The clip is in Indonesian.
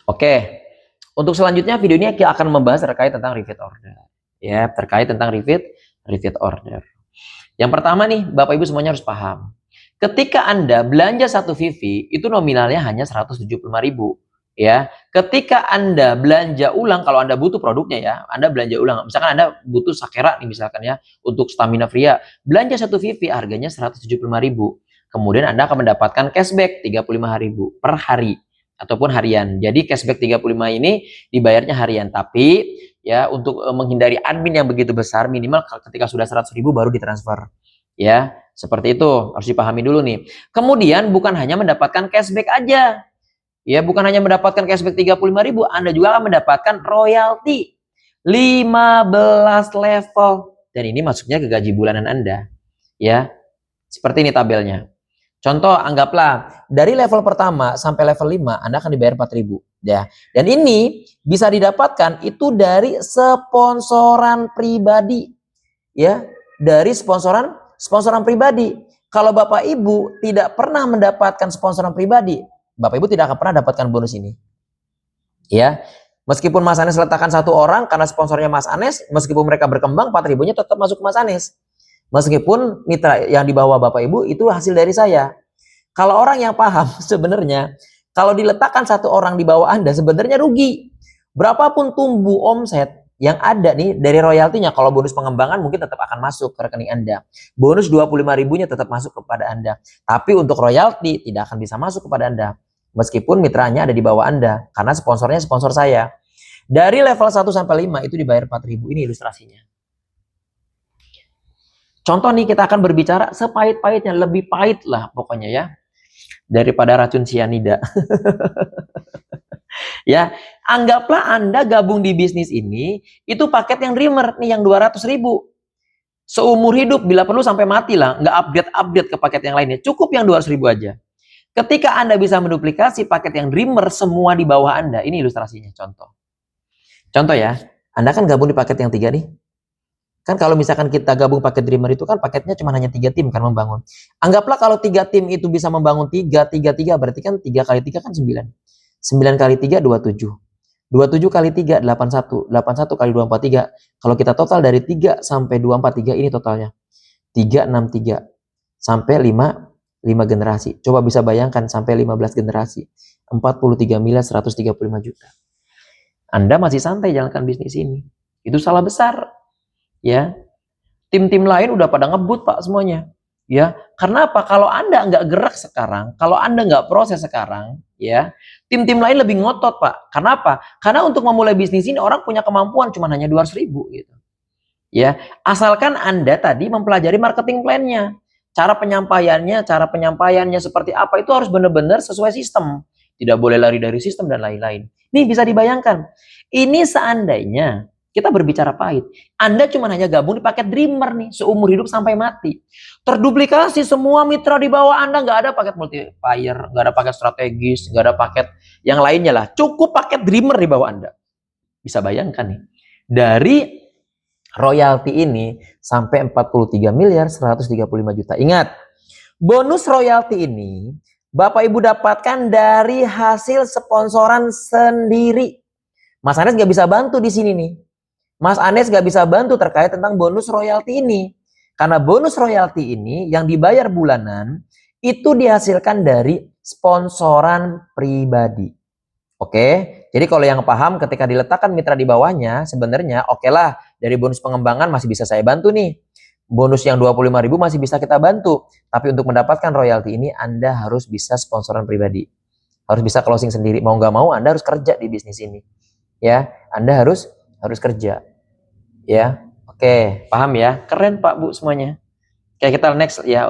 Oke. Untuk selanjutnya video ini kita akan membahas terkait tentang repeat order. Ya, terkait tentang repeat order. Yang pertama nih, Bapak Ibu semuanya harus paham. Ketika Anda belanja satu VV, itu nominalnya hanya 175.000. Ya, ketika Anda belanja ulang, kalau Anda butuh produknya ya, Anda belanja ulang. Misalkan Anda butuh Sakera nih misalkan ya, untuk Stamina Fria, belanja satu VV harganya 175.000. Kemudian Anda akan mendapatkan cashback 35.000 per hari ataupun harian. Jadi cashback 35 ini dibayarnya harian, tapi ya untuk menghindari admin yang begitu besar, minimal ketika sudah 100.000 baru ditransfer. Ya, seperti itu harus dipahami dulu nih. Kemudian bukan hanya mendapatkan cashback aja. Ya, bukan hanya mendapatkan cashback 35.000, Anda juga akan mendapatkan royalti 15 level. Dan ini masuknya ke gaji bulanan Anda. Ya, seperti ini tabelnya. Contoh, anggaplah dari level pertama sampai level 5 Anda akan dibayar 4.000 ya. Dan ini bisa didapatkan itu dari sponsoran pribadi. Ya, dari sponsoran pribadi. Kalau Bapak Ibu tidak pernah mendapatkan sponsoran pribadi, Bapak Ibu tidak akan pernah dapatkan bonus ini. Ya. Meskipun Mas Anes letakkan satu orang karena sponsornya Mas Anes, meskipun mereka berkembang 4.000-nya tetap masuk ke Mas Anes. Meskipun mitra yang dibawa Bapak Ibu itu hasil dari saya. Kalau orang yang paham sebenarnya, kalau diletakkan satu orang di bawah Anda sebenarnya rugi. Berapapun tumbuh omset yang ada nih dari royaltinya, kalau bonus pengembangan mungkin tetap akan masuk ke rekening Anda. Bonus 25.000-nya tetap masuk kepada Anda. Tapi untuk royalti tidak akan bisa masuk kepada Anda. Meskipun mitranya ada di bawah Anda, karena sponsornya sponsor saya. Dari level 1 sampai 5 itu dibayar 4.000, ini ilustrasinya. Contoh nih, kita akan berbicara sepahit-pahitnya, lebih pahit lah pokoknya ya, daripada racun sianida. Ya, anggaplah Anda gabung di bisnis ini, itu paket yang Dreamer nih yang 200.000. Seumur hidup, bila perlu sampai mati lah, nggak update ke paket yang lainnya, cukup yang 200.000 aja. Ketika Anda bisa menduplikasi paket yang Dreamer semua di bawah Anda, ini ilustrasinya, contoh. Contoh ya, Anda kan gabung di paket yang 3 nih. Kan kalau misalkan kita gabung paket Dreamer itu kan paketnya cuma hanya 3 tim kan membangun. Anggaplah kalau 3 tim itu bisa membangun 3 berarti kan 3 kali 3 kan 9. 9 kali 3 27. 27 kali 3 81. 81 kali 243. Kalau kita total dari 3 sampai 243 ini totalnya 363 sampai 5 generasi. Coba bisa bayangkan sampai 15 generasi. 43 miliar 135 juta. Anda masih santai jalankan bisnis ini. Itu salah besar. Ya, tim-tim lain udah pada ngebut Pak semuanya. Ya, karena apa? Kalau Anda nggak gerak sekarang, kalau Anda nggak proses sekarang, ya, tim-tim lain lebih ngotot Pak. Karena apa? Karena untuk memulai bisnis ini orang punya kemampuan cuma hanya 200.000 gitu. Ya, asalkan Anda tadi mempelajari marketing plan-nya, cara penyampaiannya seperti apa itu harus benar-benar sesuai sistem. Tidak boleh lari dari sistem dan lain-lain. Nih bisa dibayangkan. Ini seandainya kita berbicara pahit. Anda cuma hanya gabung di paket Dreamer nih, seumur hidup sampai mati. Terduplikasi semua mitra di bawah Anda, nggak ada paket multiplier, nggak ada paket strategis, nggak ada paket yang lainnya lah. Cukup paket Dreamer di bawah Anda. Bisa bayangkan nih. Dari royalti ini sampai 43 miliar 135 juta. Ingat, bonus royalti ini Bapak Ibu dapatkan dari hasil sponsoran sendiri. Mas Anes nggak bisa bantu di sini nih. Mas Anes gak bisa bantu terkait tentang bonus royalti ini. Karena bonus royalti ini yang dibayar bulanan itu dihasilkan dari sponsoran pribadi. Oke, jadi kalau yang paham ketika diletakkan mitra di bawahnya sebenarnya oke lah, dari bonus pengembangan masih bisa saya bantu nih. Bonus yang 25.000 masih bisa kita bantu. Tapi untuk mendapatkan royalti ini Anda harus bisa sponsoran pribadi. Harus bisa closing sendiri. Mau nggak mau Anda harus kerja di bisnis ini. Ya, Anda harus kerja. Ya, oke, paham ya? Keren Pak Bu semuanya. Oke, kita next ya.